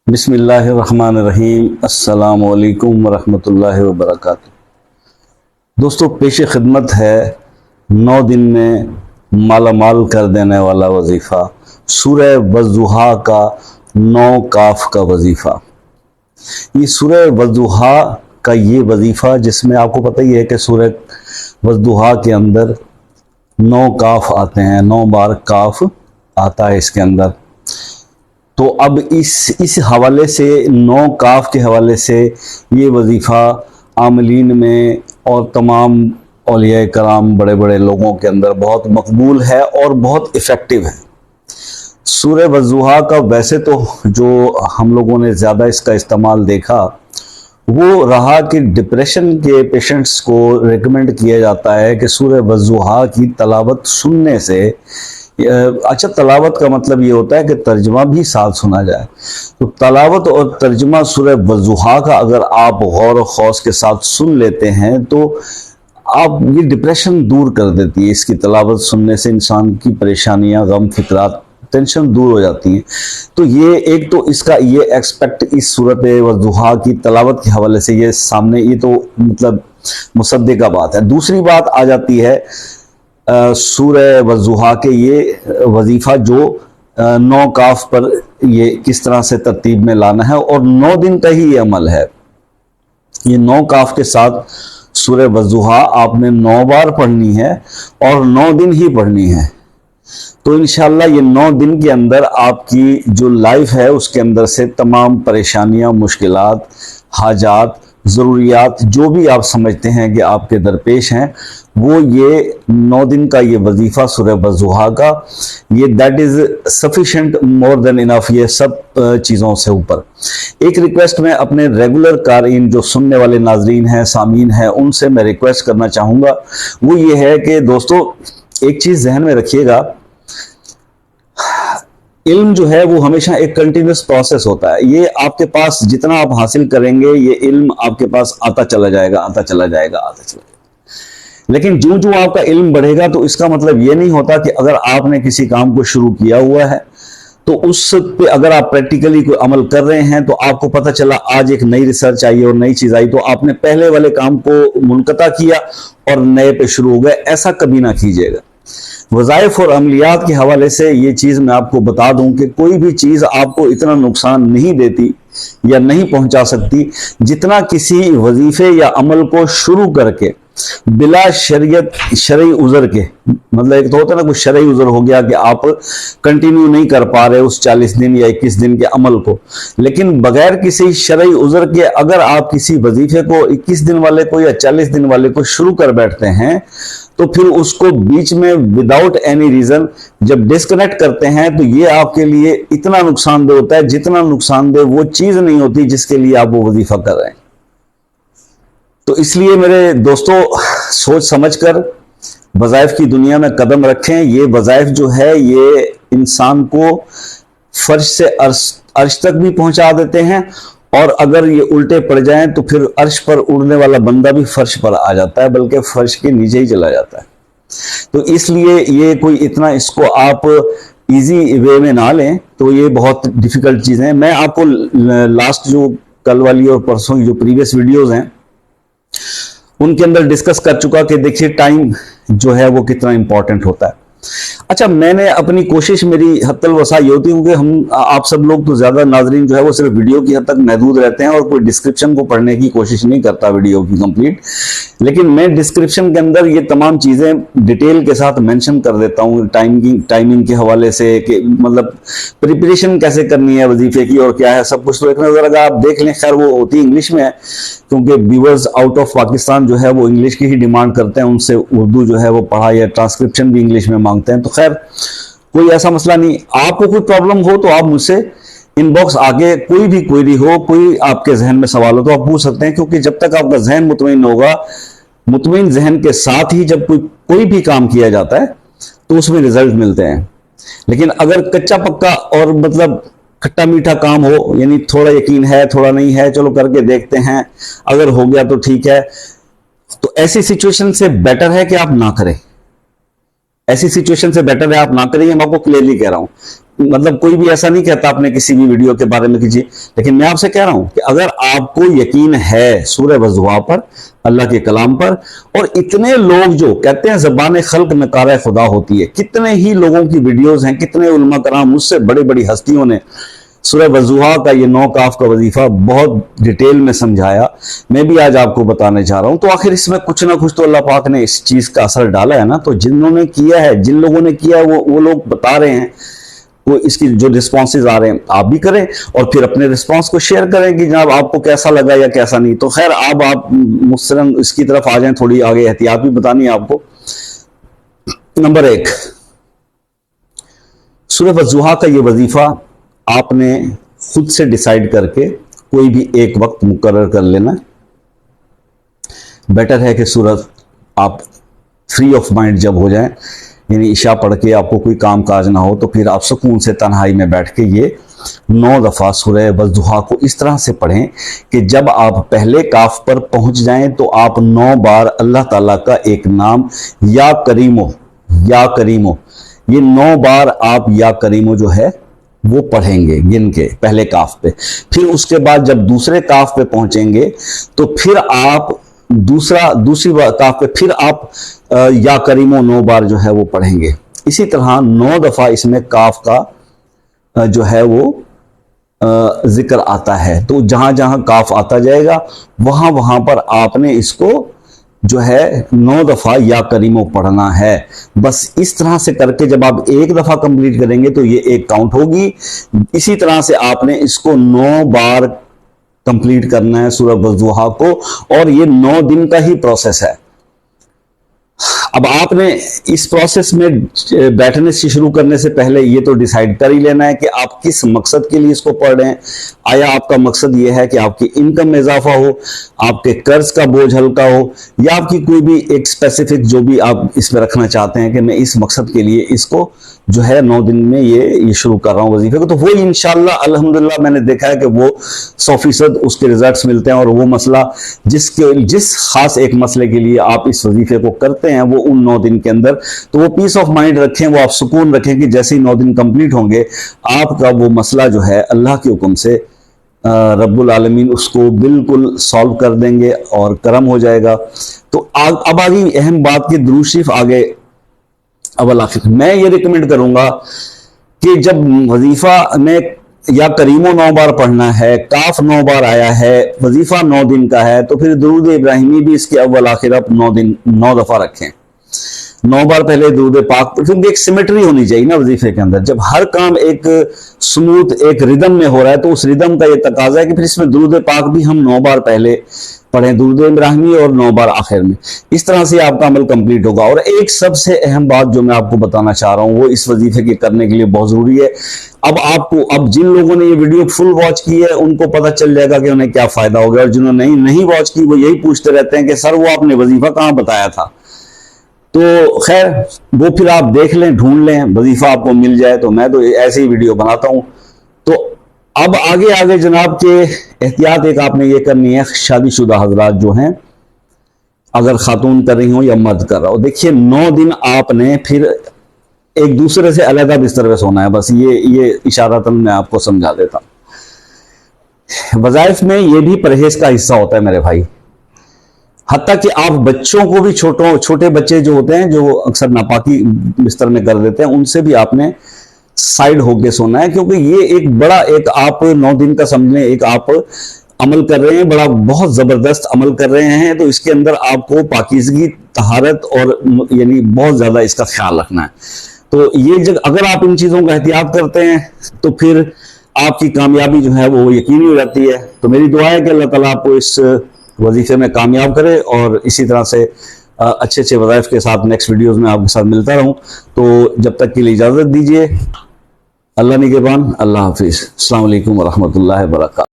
बिस्मिल्लाहिर्रहमानिर्रहीम। अस्सलामु अलैकुम वरहमतुल्लाहि वबरकातुहू। दोस्तों, पेश खिदमत है 9 दिन में माला माल कर देने वाला वजीफ़ा, सूरह वज़्ज़ुहा का 9 काफ का वजीफ़ा। ये सूरह वज़्ज़ुहा का ये वजीफ़ा, जिसमें आपको पता ही है कि सूरह वज़्ज़ुहा के अंदर 9 काफ आते हैं, 9 बार काफ आता है इसके अंदर। तो अब इस हवाले से 9 काफ के हवाले से ये वजीफ़ा आमलीन में और तमाम औलिया कराम बड़े बड़े लोगों के अंदर बहुत मकबूल है और बहुत इफ़ेक्टिव है। सूरह वज़्ज़ुहा का वैसे तो जो हम लोगों ने ज़्यादा इसका इस्तेमाल देखा वो रहा कि डिप्रेशन के पेशेंट्स को रिकमेंड किया जाता है कि सूरह वज़्ज़ुहा की तलावत सुनने से, अच्छा तलावत का मतलब ये होता है कि तर्जमा भी साथ सुना जाए, तो तलावत और तर्जमा सूरह वज़्ज़ुहा का अगर आप गौर खौस के साथ सुन लेते हैं तो आप ये डिप्रेशन दूर कर देती है। इसकी तलावत सुनने से इंसान की परेशानियां, गम, फिक्रात, टेंशन दूर हो जाती हैं। तो ये एक तो इसका ये एक्सपेक्ट इस सूरत वज़्ज़ुहा की तलावत के हवाले से ये सामने, ये तो मतलब मुसद्दे का बात है। दूसरी बात आ जाती है सूरह वज़्ज़ुहा के ये वजीफ़ा जो 9 काफ पर ये किस तरह से तरतीब में लाना है, और 9 दिन का ही ये अमल है। ये 9 काफ के साथ सूरह वज़्ज़ुहा आपने 9 बार पढ़नी है और 9 दिन ही पढ़नी है। तो इंशाअल्लाह ये 9 दिन के अंदर आपकी जो लाइफ है उसके अंदर से तमाम परेशानियां, मुश्किलात, हाजात, ज़रूरियात जो भी आप समझते हैं कि आपके दरपेश हैं, वो ये 9 दिन का ये वजीफ़ा सूरह वज़्ज़ुहा का, ये that is sufficient, more than enough. ये सब चीज़ों से ऊपर एक रिक्वेस्ट मैं अपने रेगुलर कारइन जो सुनने वाले नाजरीन हैं, सामीन हैं, उनसे मैं रिक्वेस्ट करना चाहूँगा, वो ये है कि दोस्तों एक चीज़ जहन में रखिएगा, इल्म जो है वो हमेशा एक कंटिन्यूस प्रोसेस होता है। ये आपके पास जितना आप हासिल करेंगे ये इल्म आपके पास आता चला जाएगा, आता चला जाएगा, आता चला जाएगा। लेकिन जो जो आपका इल्म बढ़ेगा तो इसका मतलब ये नहीं होता कि अगर आपने किसी काम को शुरू किया हुआ है तो उस पे अगर आप प्रैक्टिकली कोई अमल कर रहे हैं तो आपको पता चला आज एक नई रिसर्च आई और नई चीज आई तो आपने पहले वाले काम को मुनक़ता किया और नए पे शुरू हो गए। ऐसा कभी ना कीजिएगा। वज़ाइफ और अमलियात के हवाले से ये चीज़ मैं आपको बता दूं कि कोई भी चीज़ आपको इतना नुकसान नहीं देती या नहीं पहुंचा सकती जितना किसी वजीफे या अमल को शुरू करके बिला शरीयत, शरई उज़र के, मतलब एक तो होता है ना, कुछ शरई उज़र हो गया कि आप कंटिन्यू नहीं कर पा रहे उस 40 दिन या 21 दिन के अमल को, लेकिन बगैर किसी शरई उज़र के अगर आप किसी वजीफे को 21 दिन वाले को या 40 दिन वाले को शुरू कर बैठते हैं तो फिर उसको बीच में विदाउट एनी रीजन जब डिस्कनेक्ट करते हैं तो ये आपके लिए इतना नुकसानदेह होता है जितना नुकसानदेह वो चीज नहीं होती जिसके लिए आप वो वजीफा कर रहे हैं। तो इसलिए मेरे दोस्तों, सोच समझकर वज़ाइफ की दुनिया में कदम रखें। ये वज़ाइफ जो है ये इंसान को फर्श से अर्श तक भी पहुंचा देते हैं, और अगर ये उल्टे पड़ जाएं तो फिर अर्श पर उड़ने वाला बंदा भी फर्श पर आ जाता है, बल्कि फर्श के नीचे ही चला जाता है। तो इसलिए ये कोई इतना इसको आप इजी वे में ना लें, तो ये बहुत डिफिकल्ट चीज़ है। मैं आपको लास्ट जो कल वाली और परसों की जो प्रीवियस वीडियोज़ हैं उनके अंदर डिस्कस कर चुका कि देखिए टाइम जो है वो कितना इंपॉर्टेंट होता है। अच्छा, मैंने अपनी कोशिश, मेरी हत्तल वसा ये होती है कि हम आप सब लोग तो ज्यादा नाजरीन जो है वो सिर्फ वीडियो की हद तक महदूद रहते हैं और कोई डिस्क्रिप्शन को पढ़ने की कोशिश नहीं करता वीडियो की कंप्लीट, लेकिन मैं डिस्क्रिप्शन के अंदर ये तमाम चीजें डिटेल के साथ मेंशन कर देता हूँ टाइमिंग के हवाले से, कि मतलब प्रिपरेशन कैसे करनी है वजीफे की और क्या है सब कुछ। तो एक नजर अगर आप देख लें, खैर वो होती इंग्लिश में है क्योंकि व्यूअर्स आउट ऑफ पाकिस्तान जो है वो इंग्लिश की ही डिमांड करते हैं, उनसे उर्दू जो है वो पढ़ा या ट्रांसक्रिप्शन भी इंग्लिश में मांगते हैं। तो खैर कोई ऐसा मसला नहीं। आपको कोई प्रॉब्लम हो तो आप मुझसे इनबॉक्स आगे कोई भी क्वेरी हो, कोई आपके जहन में सवाल हो तो आप पूछ सकते हैं, क्योंकि जब तक आपका जहन मुतमईन होगा, मुतमईन जहन के साथ ही जब कोई भी काम किया जाता है तो उसमें रिजल्ट मिलते हैं। लेकिन अगर कच्चा पक्का और मतलब खट्टा मीठा काम हो, यानी थोड़ा यकीन है थोड़ा नहीं है, चलो करके देखते हैं, अगर हो गया तो ठीक है, तो ऐसी सिचुएशन से बेटर है कि आप ना करें। ऐसी सिचुएशन से बेटर है आप ना करें, मैं आपको क्लियरली कह रहा हूं। मतलब कोई भी ऐसा नहीं कहता अपने किसी भी वीडियो के बारे में कीजिए, लेकिन मैं आपसे कह रहा हूं कि अगर आपको यकीन है सूरह वज़ुहा पर, अल्लाह के कलाम पर, और इतने लोग जो कहते हैं ज़बान खल्क में कार खुदा होती है, कितने ही लोगों की वीडियोस हैं, कितने उलमा कराम, मुझसे बड़ी बड़ी हस्तियों ने सूरह वज़ुहा का ये 9 काफ का वजीफा बहुत डिटेल में समझाया। मैं भी आज आपको बताने जा रहा हूं। तो आखिर इसमें कुछ ना कुछ तो अल्लाह पाक ने इस चीज का असर डाला है ना। तो जिन्होंने किया है, जिन लोगों ने किया है, वो लोग बता रहे हैं, वो इसकी जो रिस्पॉन्सेज आ रहे हैं आप भी करें और फिर अपने रिस्पॉन्स को शेयर करें कि जनाब आपको कैसा लगा या कैसा नहीं। तो खैर अब आप मुस्तरन इसकी तरफ आ जाएं, थोड़ी आगे एहतियात भी बतानी है आपको। नंबर 1, सूरह वज़ुहा का ये वजीफा आपने खुद से डिसाइड करके कोई भी एक वक्त मुकर्रर कर लेना। बेटर है कि सूरत आप फ्री ऑफ माइंड जब हो जाएं, यानी इशा पढ़ के आपको कोई काम काज ना हो, तो फिर आप सुकून से तन्हाई में बैठ के ये 9 दफ़ा सूरह वज़ुहा को इस तरह से पढ़ें कि जब आप पहले काफ पर पहुंच जाएं तो आप 9 बार अल्लाह ताला का एक नाम या करीमो, या करीमो, ये 9 बार आप या करीमो जो है वो पढ़ेंगे गिन के पहले काफ पे। फिर उसके बाद जब दूसरे काफ पे पहुंचेंगे तो फिर आप दूसरी काफ पे फिर आप या करीमो 9 बार जो है वो पढ़ेंगे। इसी तरह 9 दफा इसमें काफ का जो है वो जिक्र आता है। तो जहां जहां काफ आता जाएगा वहां वहां पर आपने इसको जो है 9 दफा या करीमो पढ़ना है। बस इस तरह से करके जब आप एक दफा कंप्लीट करेंगे तो ये एक काउंट होगी। इसी तरह से आपने इसको 9 बार कंप्लीट करना है सूरह वज़ुहा को, और ये 9 दिन का ही प्रोसेस है। अब आपने इस प्रोसेस में बैठने से शुरू करने से पहले ये तो डिसाइड कर ही लेना है कि आप किस मकसद के लिए इसको पढ़ रहे हैं। आया आपका मकसद ये है कि आपकी इनकम में इजाफा हो, आपके कर्ज का बोझ हल्का हो, या आपकी कोई भी एक स्पेसिफिक जो भी आप इसमें रखना चाहते हैं कि मैं इस मकसद के लिए इसको जो है 9 दिन में ये शुरू कर रहा हूँ वजीफे को, तो वो इंशाल्लाह अल्हम्दुलिल्लाह मैंने देखा है कि वो 100% उसके रिजल्ट्स मिलते हैं। और वो मसला जिस खास एक मसले के लिए आप इस वजीफे को करते हैं वो उन 9 दिन के अंदर, तो वो पीस ऑफ माइंड रखें, वो आप सुकून रखें कि जैसे ही 9 दिन कंप्लीट होंगे आपका वो मसला जो है अल्लाह के हुक्म से रब्बुल आलमीन उसको बिल्कुल सॉल्व कर देंगे और करम हो जाएगा। तो अब आगे अहम बात की दुरूद शरीफ आगे अव्वल आखिर मैं ये रिकमेंड करूंगा कि जब वजीफा में या करीमो 9 बार पढ़ना है, काफ 9 बार आया है, वजीफा 9 दिन का है, तो फिर दुरूद इब्राहिमी भी इसके अव्वल आखिर आप 9 दफा रखें। 9 बार पहले दुरूद पाक, क्योंकि एक सिमेट्री होनी चाहिए ना वजीफे के अंदर। जब हर काम एक स्मूथ एक रिदम में हो रहा है तो उस रिदम का ये तकाजा है कि फिर इसमें दुरूद पाक भी हम 9 बार पहले पढ़ें, दुरूद इब्राहिमी, और 9 बार आखिर में। इस तरह से आपका अमल कंप्लीट होगा। और एक सबसे अहम बात जो मैं आपको बताना चाह रहा हूं वो इस वजीफे के करने के लिए बहुत जरूरी है। अब जिन लोगों ने ये वीडियो फुल वॉच की है उनको पता चल जाएगा कि उन्हें क्या फायदा हो गया, और जिन्होंने नहीं वॉच की वो यही पूछते रहते हैं कि सर वो आपने वजीफा कहां बताया था। तो खैर वो फिर आप देख लें, ढूंढ लें, वजीफा आपको मिल जाए। तो मैं तो ऐसे ही वीडियो बनाता हूं। तो अब आगे जनाब के एहतियात एक आपने ये करनी है, शादीशुदा हजरात जो हैं, अगर खातून कर रही हो या मर्द कर रहा हो, देखिए 9 दिन आपने फिर एक दूसरे से अलग बिस्तर पे सोना है। बस ये इशारतन मैं आपको समझा देता। वज़ाइफ में ये भी परहेज का हिस्सा होता है मेरे भाई। हत्ता कि आप बच्चों को भी, छोटे बच्चे जो होते हैं जो अक्सर नापाकी बिस्तर में कर देते हैं, उनसे भी आपने साइड होके सोना है। क्योंकि ये एक बड़ा एक आप 9 दिन का समझ लें एक आप अमल कर रहे हैं, बड़ा बहुत जबरदस्त अमल कर रहे हैं। तो इसके अंदर आपको पाकीज़गी, तहारत और यानी बहुत ज्यादा इसका ख्याल रखना है। तो ये अगर आप इन चीजों का एहतियात करते हैं तो फिर आपकी कामयाबी जो है वो यकीनी हो जाती है। तो मेरी दुआ है कि अल्लाह ताला आपको इस वजीफे में कामयाब करे, और इसी तरह से अच्छे वज़ाइफ के साथ नेक्स्ट वीडियोस में आपके साथ मिलता रहूं। तो जब तक के लिए इजाजत दीजिए। अल्लाह निगहबान। अल्लाह हाफिज। अस्सलाम वालेकुम व रहमतुल्लाहि व बरकातहू।